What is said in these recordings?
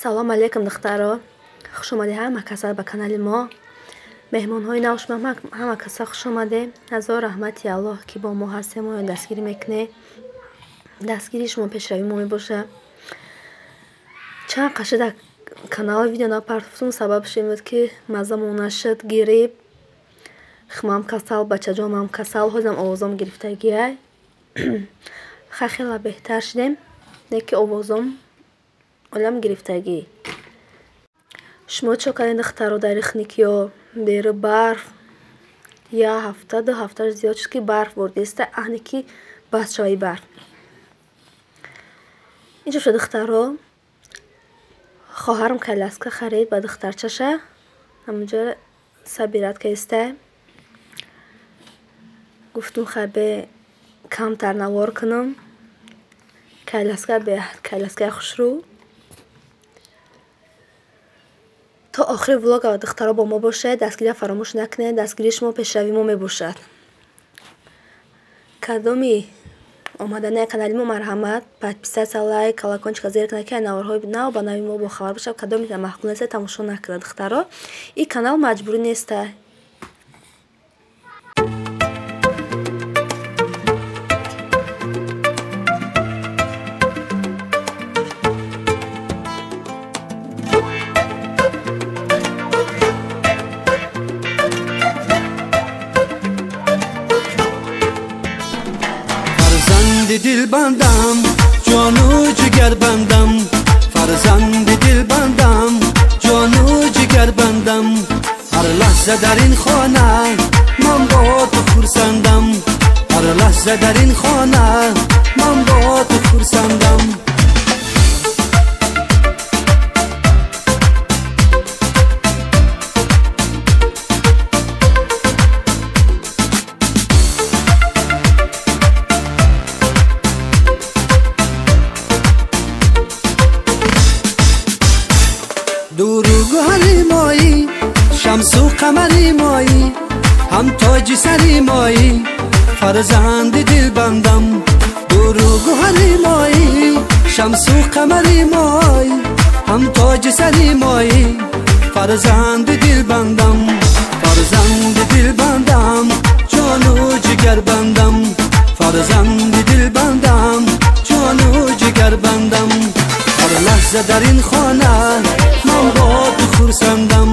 салом алейкум духтаро, хуш омадед ҳама каса ба канали мо. меҳмонҳои нав шумо ҳама каса хуш омадед. ҳазор раҳмати аллоҳ ки бо мо ҳастем, мо дастгирӣ мекунед. дастгири шумо пешравӣ мо мебошад. чанд қашида канал видео напартофтум, сабабш ин буд ки мазамон нашуд, гирип, хмам касал, бачаҷонам касал, ҳозирам овозам гирифтагиай. хела беҳтар шудем, неки овозам олам гирифтагӣ. шумо чо кардем духтаро дар ихник ё беру барф я ҳафта 2 ҳафта зиёд шуд ки барф вордиста аҳне ки бас шаваи барф. инҷо шуд духтаро хоҳарам кайласка харид ба духтарчаша. ҳамунҷо сабиратка истай. гуфтум хабе камтар навор кунам. кайласка бе кайласкаи хушрӯ. то охири влога духтаро бо мо бошед, дастгирия фаромӯш накунед. дастгирии шумо пешравии мо мебошад. кадоми омадани канали мо марҳамат, подписатсия, лайк, колокольчика зер кунед ки наворҳои нав ба нави мо бохабар бошад. кадоми маҳкум нест тамошо накунед духтаро. ин канал маҷбурӣ нест. دل بندم جان و جگر بندم، فرزند دل بندم جان و جگر بندم. هر لحظه در این خانه من با تو خرسندم، هر لحظه در این خانه من با تو خرسندم. شمس و قمری مایی، هم تاج سری مایی، فرزند دل بندم. دور و گوهری مایی، شمس و قمری مایی، هم تاج سری مایی، فرزند دل بندم. فرزند دل بندم جان و جگر بندم، فرزند دل بندم جان و جگر بندم. هر لحظه در این خانه من با تو خرسندم،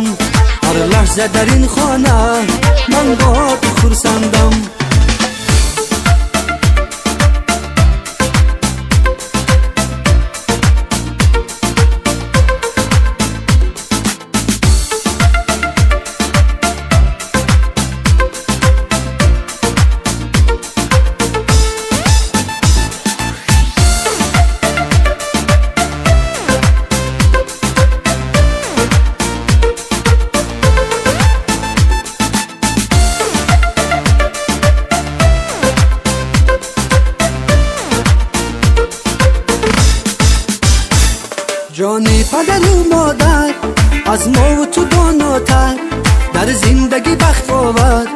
هر لحظه در این خانه من با تو خرسندم. جانی پدر و مادر از ما و تو داناتر، در زندگی بخت آور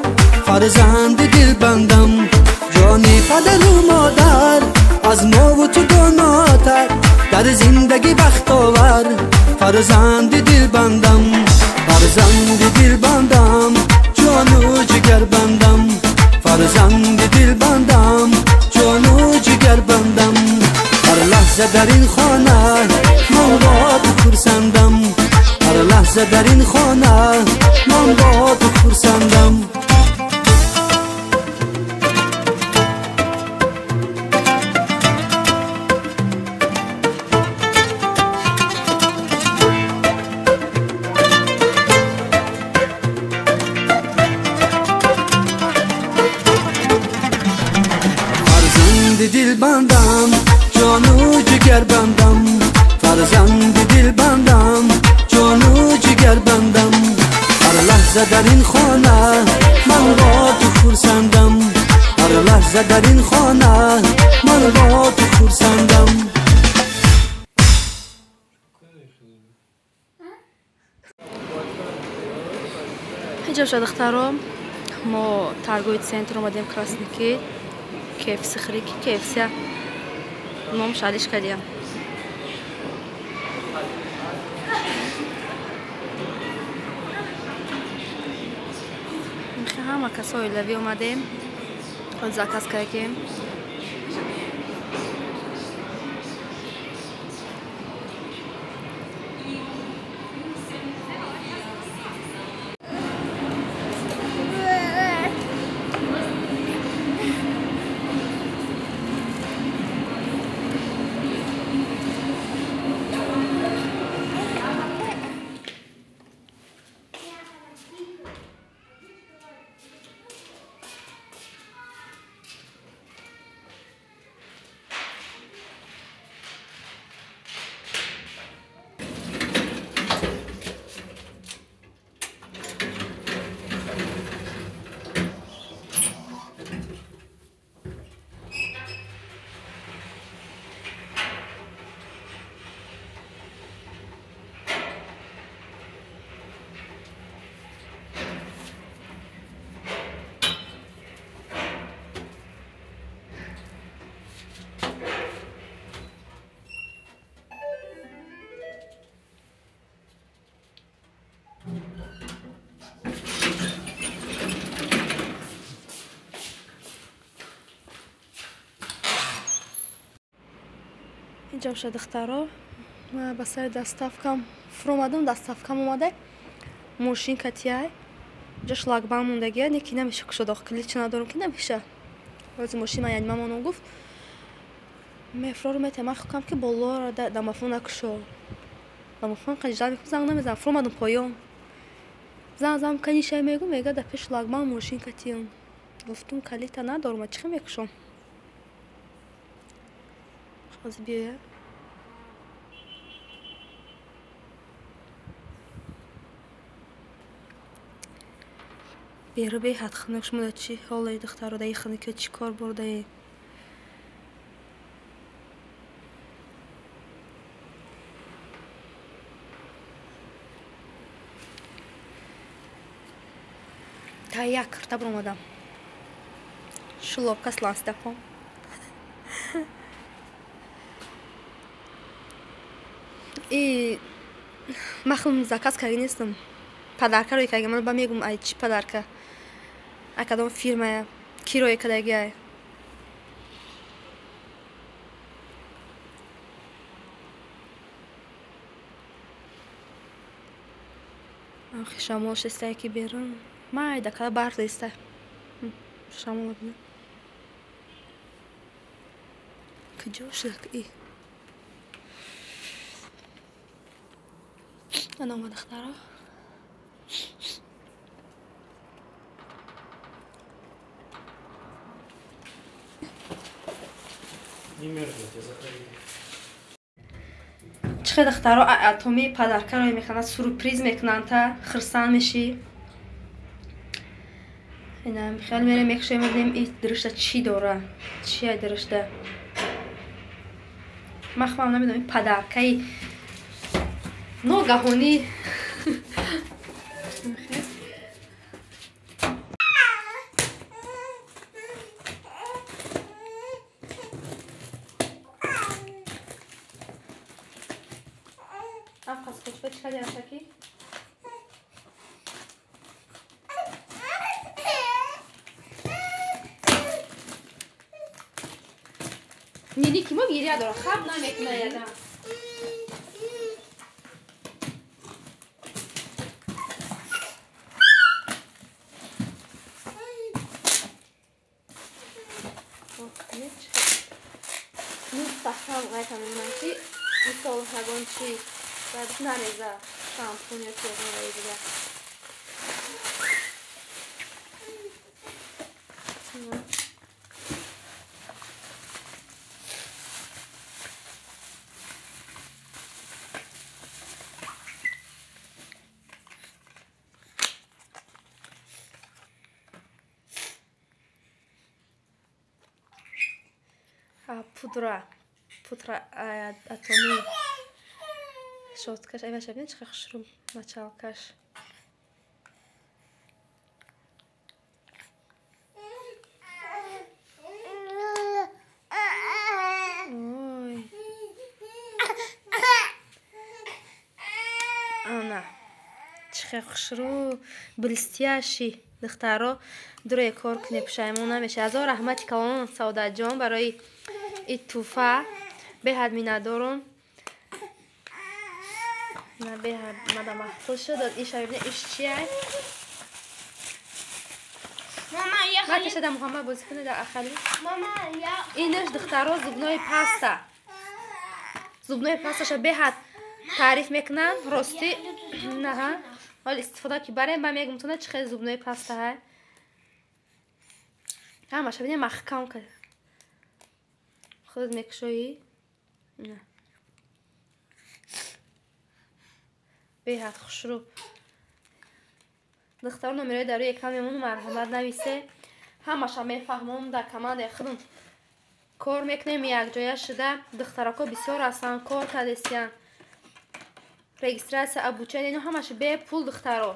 فرزند دل بندم. جانی پدر و مادر از ما و تو داناتر، در زندگی بخت آور فرزند دل بندم. فرزند دل بندم جان و جگر بندم، فرزند دل بندم جان و جگر بندم. هر لحظه در این خانه من با تو خرسندم، هر لحظه در این خانه من با تو خرسندم. فرزند دل بندم جان و جگر بندم، فرزند دل بندم جان و جگر بندم. هر لحظه در این خانه من با تو خرسندم، هر لحظه در این خانه من با تو خرسندم. اینجا شد دخترم ما торговый центр омадем красники KFC хрики KFC ном шалиш кардем. ҳама касо оилавӣ омадем, заказ кардем. اینجا شد دخترها ما با سر دستافکم فرامدم دستافکم اومده ماشین کتیای اینجا شلاگبان موندگی نیکی نمیشه کشو داخل کلیچ ندارم که نمیشه از ماشین من یعنی مامانم گفت مفرار میتم خودم که بالا را دمافون نکشو دمافون قجلا میکنم زنگ نمیزنم فرامدم پایان زنگ کنیشه میگه در پیش شلاگبان ماشین کتیم گفتم کلیت ندارم چی میکشم از بیایه بیرو بی حد خنکش مده چی حالی دختر رو دایی خنکه چی کار برده تا یک کرده برامدم شلوب کس لانسته کن ای مخلوم زکاز که نیستم پدرکه روی که من با میگم ای چی پدرکه اکادم فیرمه کی روی که دیگه آخه شمالش استه که بیرون ما ای دکه برد استه شمال بینه کجاش دک ای انا ما دختره چه دخترها اتمی پدرکه روی میخواند سورپریز میکنند تا خرسان میشی اینا میخواد میره میکشه میدیم این درشته چی داره چیه درشته من خواهم نمیدونم این پدرکه ناگهانی أبقى سكوت بيتش هذه عشاكي نيدي كي ما بيري هذا خاب نامك نايدا نستحقم غاية من ماشي نصول هاقون شي بعد ناريزا شامبون يكي غاية بودرة اتمی شوتكاش ايوا شبين چخ خشرم ما چالكاش اوي انا چخ خشرو блестящий духтаро дуре кор кунӣ пушаймон намешавад. Азо раҳмати калон Саодаҷон барои ин тӯҳфа беҳад миннатдорум. на беҳад мада маҳфуз шуд. иша бибинед иш чияй? мама я Муҳаммад бозӣ кунед дар ахали. Мама я инаш духтаро зубнои паста. Зубнои пасташа беҳад таъриф мекунанд. Ростӣ наҳа ҳол истифода ки барем ба мегум ту на чӣ хел зубнои паста ҳай. ҳамаша бинед маҳкам кар. худат мекушоӣ? на беҳад хушрӯ. духтаро номерои дар рӯи экран мемону марҳамат нависе. ҳамаша мефаҳмон дар командаи худам кор мекунем якҷоя шуда. духтарако бисёр ҳастанд кор кардестиян. регистратсия обучение ҳамаша бе пул духтаро.